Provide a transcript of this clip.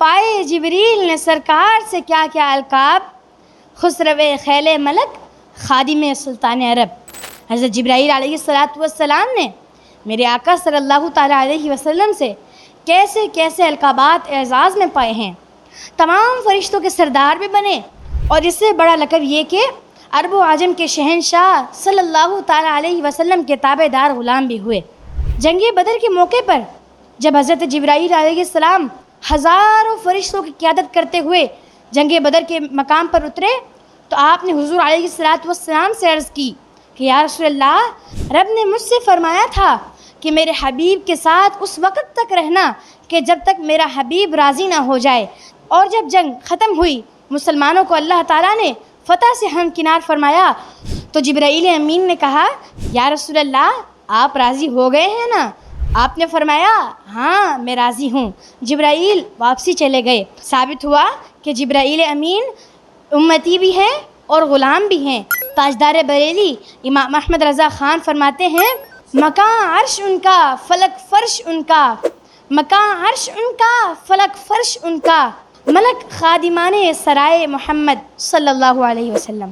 پائے جبریل نے سرکار سے کیا کیا القاب، خسرو خیل ملک خادم سلطان عرب۔ حضرت جبرائیل علیہ السلام نے میرے آقا صلی اللہ تعالیٰ علیہ وسلم سے کیسے کیسے القابات اعزاز میں پائے ہیں، تمام فرشتوں کے سردار بھی بنے، اور اس سے بڑا لقب یہ کہ عرب و عجم کے شہنشاہ صلی اللہ تعالیٰ علیہ وسلم کے تابع دار غلام بھی ہوئے۔ جنگ بدر کے موقع پر جب حضرت جبرائیل علیہ السلام ہزاروں فرشتوں کی قیادت کرتے ہوئے جنگ بدر کے مقام پر اترے تو آپ نے حضور علیہ السلام سے عرض کی کہ یا رسول اللہ، رب نے مجھ سے فرمایا تھا کہ میرے حبیب کے ساتھ اس وقت تک رہنا کہ جب تک میرا حبیب راضی نہ ہو جائے، اور جب جنگ ختم ہوئی مسلمانوں کو اللہ تعالیٰ نے فتح سے ہمکنار فرمایا تو جبرائیل امین نے کہا یا رسول اللہ، آپ راضی ہو گئے ہیں نا؟ آپ نے فرمایا ہاں میں راضی ہوں۔ جبرائیل واپسی چلے گئے۔ ثابت ہوا کہ جبرائیل امین امتی بھی ہیں اور غلام بھی ہیں۔ تاجدار بریلی امام احمد رضا خان فرماتے ہیں مکان عرش ان کا فلک فرش ان کا، مکان عرش ان کا فلک فرش ان کا، ملک خادمان سرائے محمد صلی اللہ علیہ وسلم۔